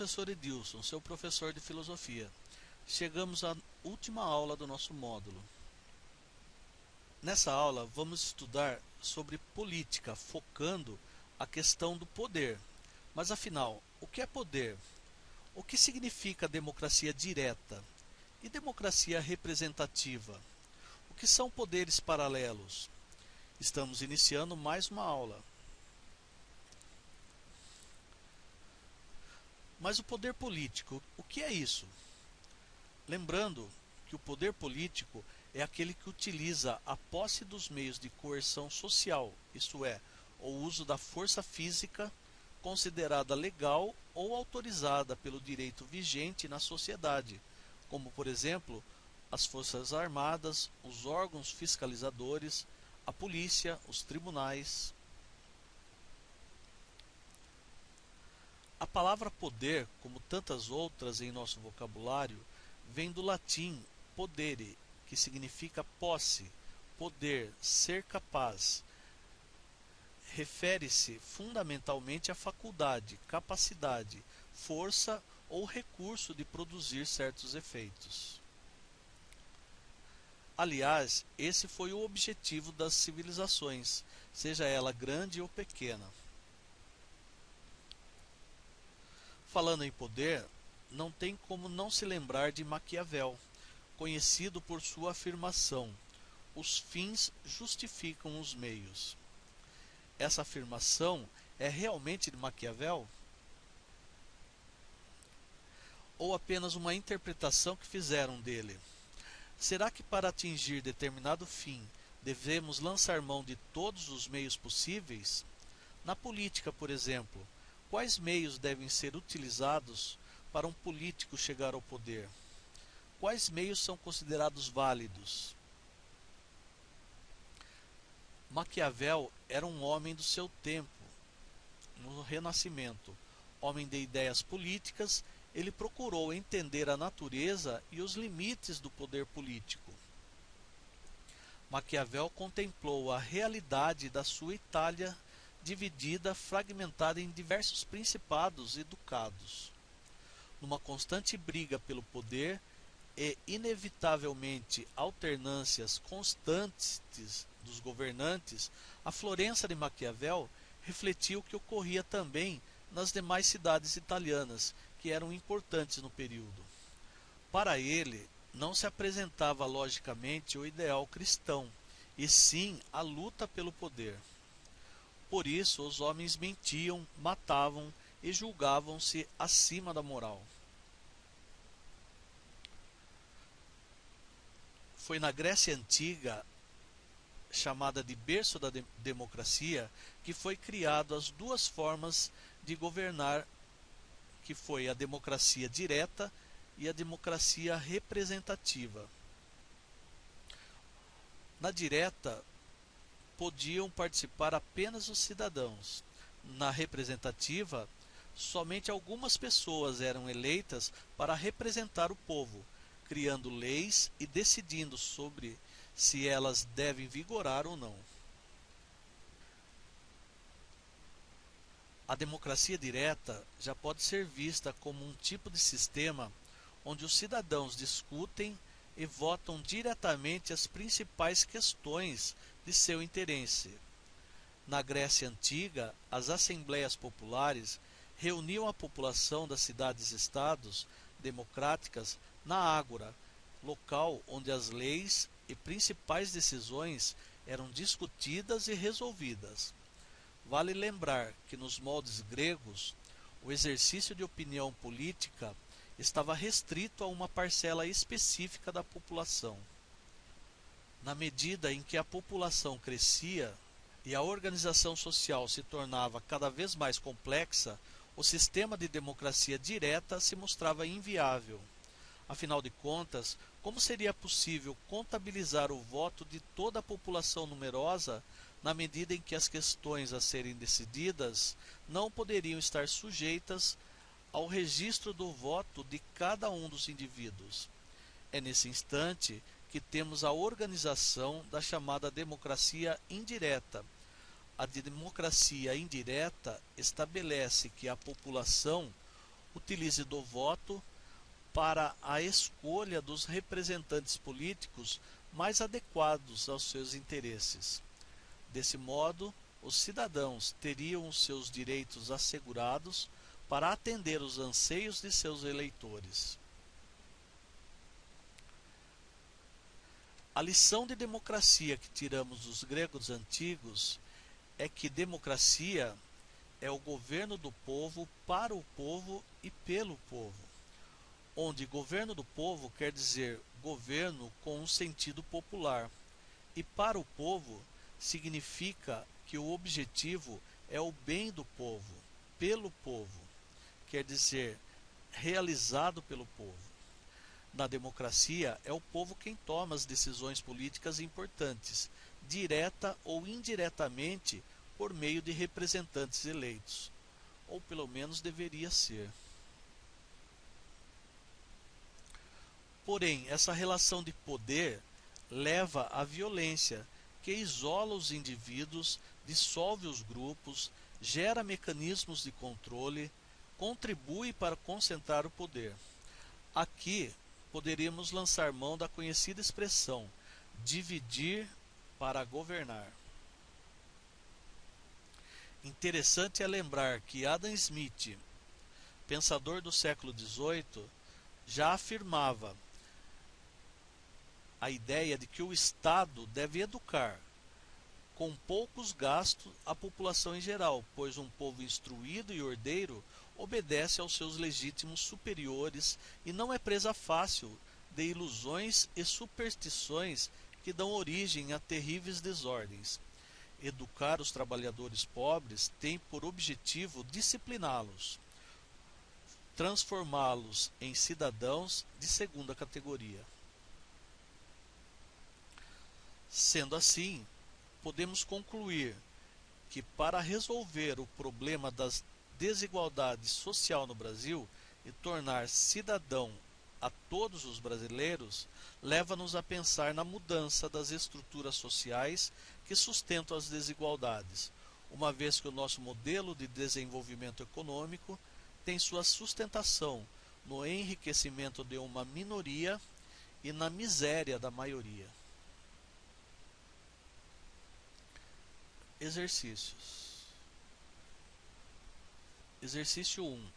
professor Edilson, seu professor de filosofia. Chegamos à última aula do nosso módulo. Nessa aula vamos estudar sobre política, focando a questão do poder. Mas afinal, o que é poder? O que significa democracia direta? E democracia representativa? O que são poderes paralelos? Estamos iniciando mais uma aula. Mas o poder político, o que é isso? Lembrando que o poder político é aquele que utiliza a posse dos meios de coerção social, isto é, o uso da força física considerada legal ou autorizada pelo direito vigente na sociedade, como por exemplo, as forças armadas, os órgãos fiscalizadores, a polícia, os tribunais. A palavra poder, como tantas outras em nosso vocabulário, vem do latim podere, que significa posse, poder, ser capaz. Refere-se fundamentalmente à faculdade, capacidade, força ou recurso de produzir certos efeitos. Aliás, esse foi o objetivo das civilizações, seja ela grande ou pequena. Falando em poder, não tem como não se lembrar de Maquiavel, conhecido por sua afirmação: os fins justificam os meios. Essa afirmação é realmente de Maquiavel? Ou apenas uma interpretação que fizeram dele? Será que para atingir determinado fim devemos lançar mão de todos os meios possíveis? Na política, por exemplo, quais meios devem ser utilizados para um político chegar ao poder? Quais meios são considerados válidos? Maquiavel era um homem do seu tempo, no Renascimento. Homem de ideias políticas, ele procurou entender a natureza e os limites do poder político. Maquiavel contemplou a realidade da sua Itália dividida, fragmentada em diversos principados e ducados. Numa constante briga pelo poder e, inevitavelmente, alternâncias constantes dos governantes, a Florença de Maquiavel refletiu o que ocorria também nas demais cidades italianas, que eram importantes no período. Para ele, não se apresentava logicamente o ideal cristão, e sim a luta pelo poder. Por isso, os homens mentiam, matavam e julgavam-se acima da moral. Foi na Grécia Antiga, chamada de berço da democracia, que foi criado as duas formas de governar, que foi a democracia direta e a democracia representativa. Na direta, podiam participar apenas os cidadãos. Na representativa, somente algumas pessoas eram eleitas para representar o povo, criando leis e decidindo sobre se elas devem vigorar ou não. A democracia direta já pode ser vista como um tipo de sistema onde os cidadãos discutem e votam diretamente as principais questões de seu interesse. Na Grécia Antiga, as assembleias populares reuniam a população das cidades-estados democráticas na ágora, local onde as leis e principais decisões eram discutidas e resolvidas. Vale lembrar que nos moldes gregos, o exercício de opinião política estava restrito a uma parcela específica da população. Na medida em que a população crescia e a organização social se tornava cada vez mais complexa, o sistema de democracia direta se mostrava inviável. Afinal de contas, como seria possível contabilizar o voto de toda a população numerosa na medida em que as questões a serem decididas não poderiam estar sujeitas ao registro do voto de cada um dos indivíduos? É nesse instante que temos a organização da chamada democracia indireta. A democracia indireta estabelece que a população utilize do voto para a escolha dos representantes políticos mais adequados aos seus interesses. Desse modo, os cidadãos teriam os seus direitos assegurados para atender os anseios de seus eleitores. A lição de democracia que tiramos dos gregos antigos é que democracia é o governo do povo para o povo e pelo povo, onde governo do povo quer dizer governo com um sentido popular, e para o povo significa que o objetivo é o bem do povo, pelo povo, quer dizer realizado pelo povo. Na democracia, é o povo quem toma as decisões políticas importantes, direta ou indiretamente, por meio de representantes eleitos, ou pelo menos deveria ser. Porém, essa relação de poder leva à violência, que isola os indivíduos, dissolve os grupos, gera mecanismos de controle, contribui para concentrar o poder. Aqui poderíamos lançar mão da conhecida expressão dividir para governar. Interessante é lembrar que Adam Smith, pensador do século XVIII, já afirmava a ideia de que o Estado deve educar, com poucos gastos, a população em geral, pois um povo instruído e ordeiro obedece aos seus legítimos superiores e não é presa fácil de ilusões e superstições que dão origem a terríveis desordens. Educar os trabalhadores pobres tem por objetivo discipliná-los, transformá-los em cidadãos de segunda categoria. Sendo assim, podemos concluir que para resolver o problema das desigualdades social no Brasil e tornar cidadão a todos os brasileiros, leva-nos a pensar na mudança das estruturas sociais que sustentam as desigualdades, uma vez que o nosso modelo de desenvolvimento econômico tem sua sustentação no enriquecimento de uma minoria e na miséria da maioria. Exercícios. Exercício 1.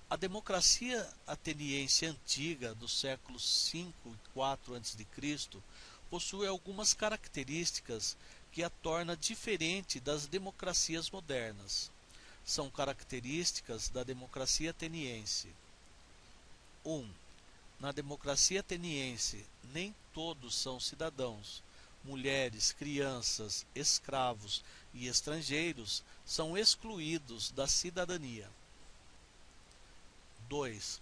A democracia ateniense antiga dos séculos V e IV a.C. possui algumas características que a torna diferente das democracias modernas. São características da democracia ateniense. 1. Na democracia ateniense, nem todos são cidadãos. Mulheres, crianças, escravos e estrangeiros são excluídos da cidadania. 2.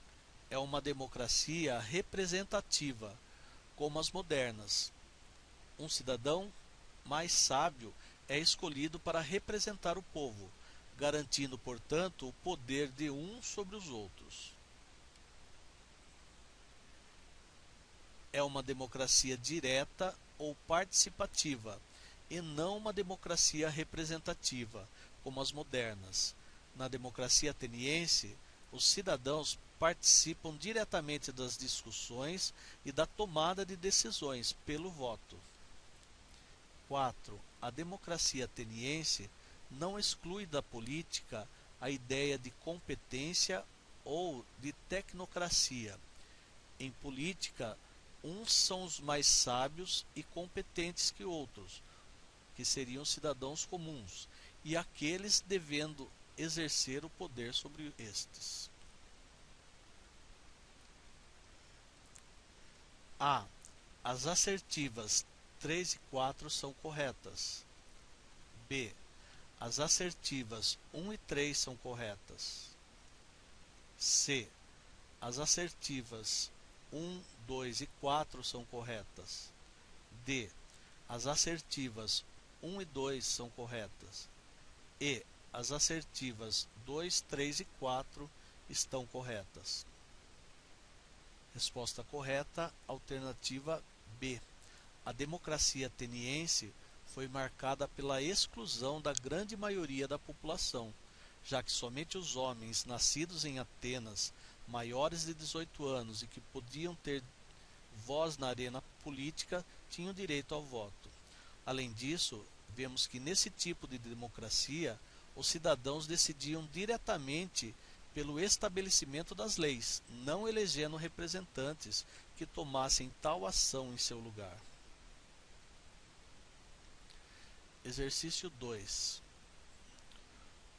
É uma democracia representativa, como as modernas. Um cidadão mais sábio é escolhido para representar o povo, garantindo, portanto, o poder de uns sobre os outros. É uma democracia direta ou participativa, e não uma democracia representativa, como as modernas. Na democracia ateniense, os cidadãos participam diretamente das discussões e da tomada de decisões pelo voto. 4. A democracia ateniense não exclui da política a ideia de competência ou de tecnocracia. Em política, uns são os mais sábios e competentes que outros, que seriam cidadãos comuns, e aqueles devendo exercer o poder sobre estes. A. As assertivas 3 e 4 são corretas. B. As assertivas 1 e 3 são corretas. C. As assertivas 1, 2 e 4 são corretas. D. As assertivas 1 e 2 são corretas. E. As assertivas 2, 3 e 4 estão corretas. Resposta correta, alternativa B. A democracia ateniense foi marcada pela exclusão da grande maioria da população, já que somente os homens nascidos em Atenas, maiores de 18 anos e que podiam ter voz na arena política, tinham direito ao voto. Além disso, vemos que nesse tipo de democracia, os cidadãos decidiam diretamente pelo estabelecimento das leis, não elegendo representantes que tomassem tal ação em seu lugar. Exercício 2.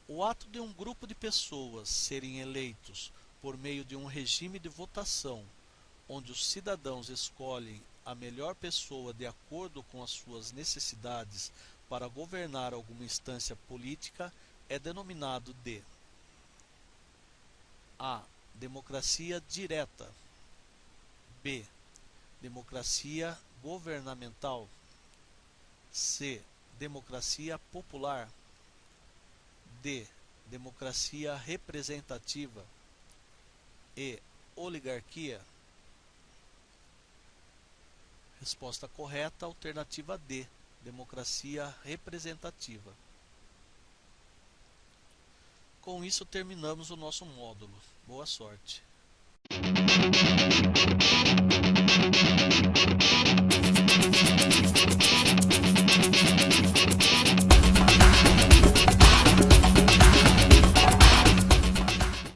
O ato de um grupo de pessoas serem eleitos por meio de um regime de votação, onde os cidadãos escolhem a melhor pessoa de acordo com as suas necessidades para governar alguma instância política, é denominado de A. Democracia direta. B. Democracia governamental. C. Democracia popular. D. Democracia representativa. E. Oligarquia. Resposta correta, alternativa D. Democracia representativa. Com isso terminamos o nosso módulo. Boa sorte!